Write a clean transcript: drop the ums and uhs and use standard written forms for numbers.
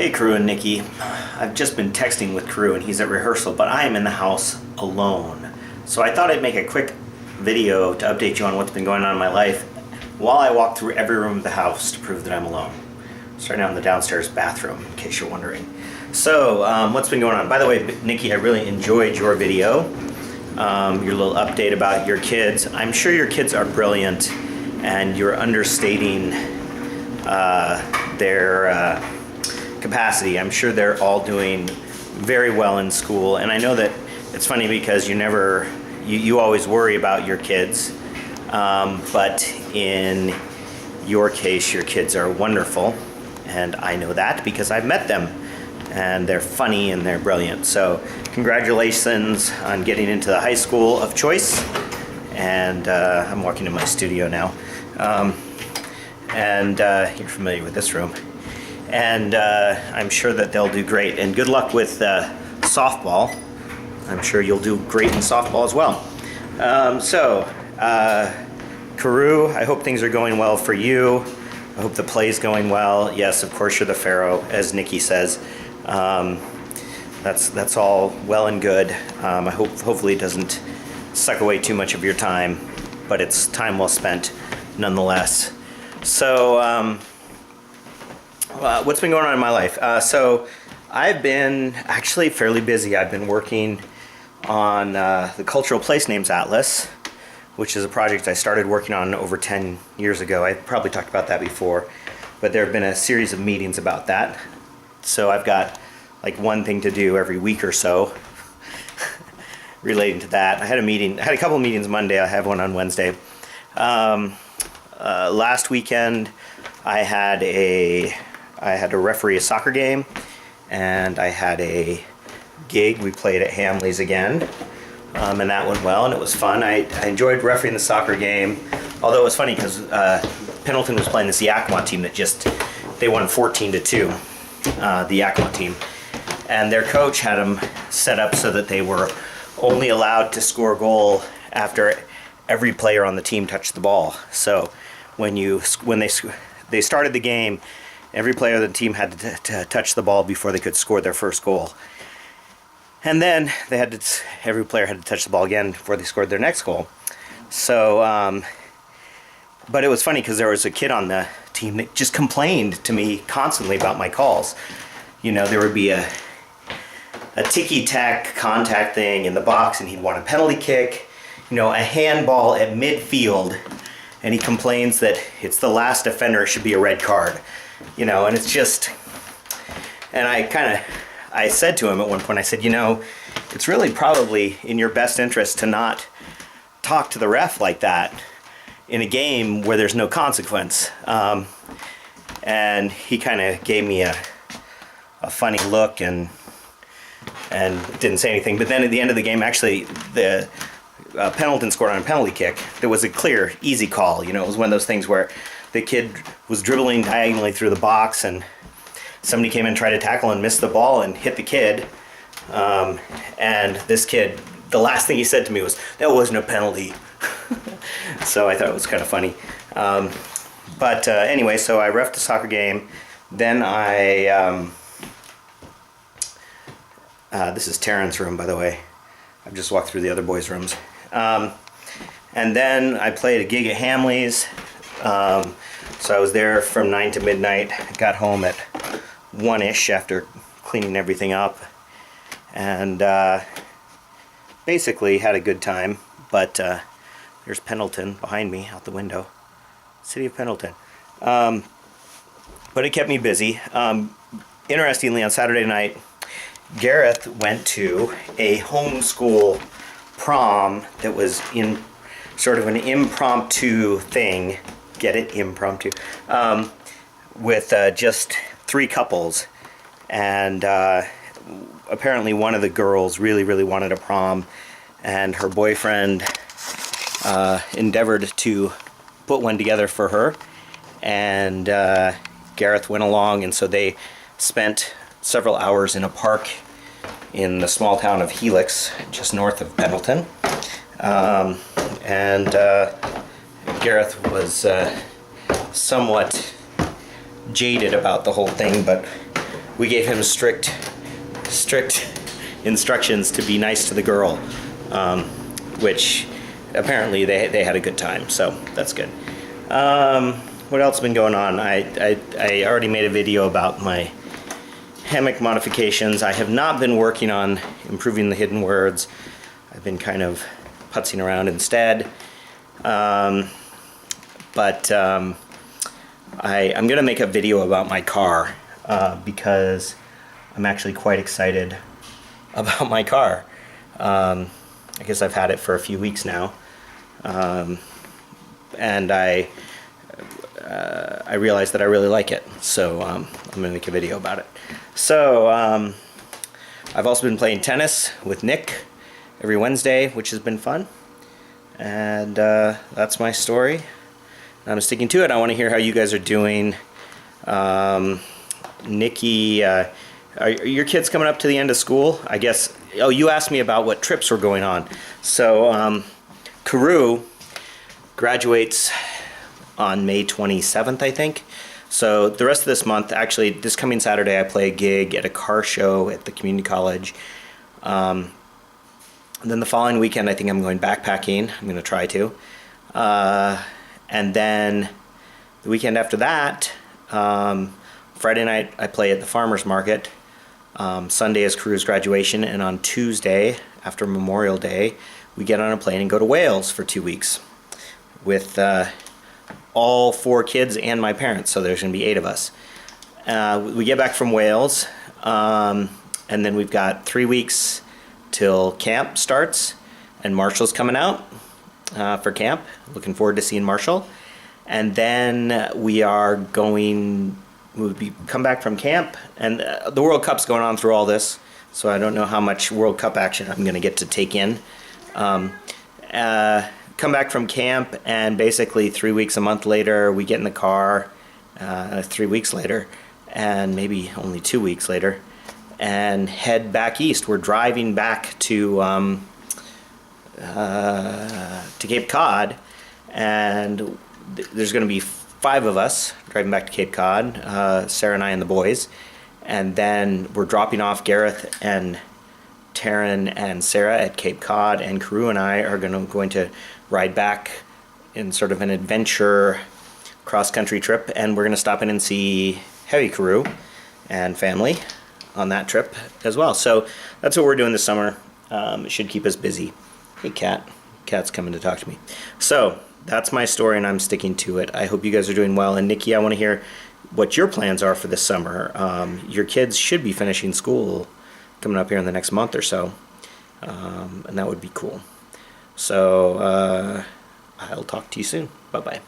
Hey Crew and Nikki, I've just been texting with Crew and he's at rehearsal, but I am in the house alone. So I thought I'd make a quick video to update you on what's been going on in my life while I walk through every room of the house to prove that I'm alone. Starting out in the downstairs bathroom, in case you're wondering. So, what's been going on? By the way, Nikki, I really enjoyed your video, your little update about your kids. I'm sure your kids are brilliant and you're understating their capacity. I'm sure they're all doing very well in school, and I know that it's funny because you always worry about your kids, but in your case your kids are wonderful, and I know that because I've met them, and they're funny and they're brilliant. So congratulations on getting into the high school of choice, and I'm walking to my studio now, and you're familiar with this room. And I'm sure that they'll do great. And good luck with softball. I'm sure you'll do great in softball as well. Carew, I hope things are going well for you. I hope the play's going well. Yes, of course you're the Pharaoh, as Nikki says. That's all well and good. Hopefully it doesn't suck away too much of your time, but it's time well spent nonetheless. So, what's been going on in my life? So I've been actually fairly busy. I've been working on the Cultural Place Names Atlas, which is a project I started working on over 10 years ago. I probably talked about that before, but there have been a series of meetings about that. So I've got like one thing to do every week or so relating to that. I had a couple of meetings Monday. I have one on Wednesday. Last weekend I had to referee a soccer game, and I had a gig. We played at Hamley's again, and that went well, and it was fun. I enjoyed refereeing the soccer game, although it was funny because Pendleton was playing this Yakima team that they won 14-2, the Yakima team, and their coach had them set up so that they were only allowed to score a goal after every player on the team touched the ball. So when they started the game, every player of the team had to touch the ball before they could score their first goal. And then every player had to touch the ball again before they scored their next goal. So, but it was funny because there was a kid on the team that just complained to me constantly about my calls. You know, there would be a ticky-tack contact thing in the box, and he'd want a penalty kick, a handball at midfield, and he complains that it's the last offender, it should be a red card. And it's just, and I said to him at one point, I said, it's really probably in your best interest to not talk to the ref like that in a game where there's no consequence. And he kind of gave me a funny look and didn't say anything. But then at the end of the game, actually, the Pendleton scored on a penalty kick. There was a clear, easy call. It was one of those things where the kid was dribbling diagonally through the box, and somebody came in and tried to tackle and missed the ball and hit the kid. And this kid, the last thing he said to me was, "That wasn't a penalty." So I thought it was kind of funny. But anyway, so I reffed the soccer game. Then this is Taryn's room, by the way. I've just walked through the other boys' rooms. And then I played a gig at Hamley's. So I was there from 9 to midnight. I got home at 1-ish after cleaning everything up. And basically had a good time. But there's Pendleton behind me out the window. City of Pendleton. But it kept me busy. Interestingly, on Saturday night, Gareth went to a homeschool prom that was in sort of an impromptu thing. Get it? Impromptu. With just 3 couples. And apparently one of the girls really, really wanted a prom, and her boyfriend endeavored to put one together for her. And Gareth went along, and so they spent several hours in a park in the small town of Helix, just north of Pendleton. And Gareth was somewhat jaded about the whole thing, but we gave him strict instructions to be nice to the girl, which apparently they had a good time, so that's good. What else has been going on? I already made a video about my hammock modifications. I have not been working on improving the hidden words. I've been kind of putzing around instead. I'm going to make a video about my car because I'm actually quite excited about my car. I guess I've had it for a few weeks now, and I realized that I really like it, so I'm going to make a video about it. So I've also been playing tennis with Nick every Wednesday, which has been fun, and that's my story. I'm sticking to it. I want to hear how you guys are doing. Nikki, are your kids coming up to the end of school? I guess. Oh, you asked me about what trips were going on. So Karu graduates on May 27th, I think. So the rest of this month, actually this coming Saturday, I play a gig at a car show at the community college. And then the following weekend, I think I'm going backpacking. I'm going to try to. And then the weekend after that, Friday night I play at the farmer's market. Sunday is Karu's graduation, and on Tuesday, after Memorial Day, we get on a plane and go to Wales for 2 weeks with all 4 kids and my parents, so there's going to be 8 of us. We get back from Wales, and then we've got 3 weeks till camp starts, and Marshall's coming out for camp. Looking forward to seeing Marshall. And then we are going, come back from camp, and the World Cup's going on through all this, so I don't know how much World Cup action I'm going to get to take in. Come back from camp, and basically 3 weeks, a month later, we get in the car, 3 weeks later, and maybe only 2 weeks later, and head back east. We're driving back to Cape Cod, and there's going to be 5 of us driving back to Cape Cod, Sarah and I and the boys, and then we're dropping off Gareth and Taryn and Sarah at Cape Cod, and Karu and I are going to ride back in sort of an adventure cross-country trip, and we're going to stop in and see Heavy Karu and family on that trip as well. So that's what we're doing this summer. It should keep us busy. Hey, Cat. Cat's coming to talk to me. So that's my story, and I'm sticking to it. I hope you guys are doing well. And Nikki, I want to hear what your plans are for this summer. Your kids should be finishing school coming up here in the next month or so, and that would be cool. So I'll talk to you soon. Bye-bye.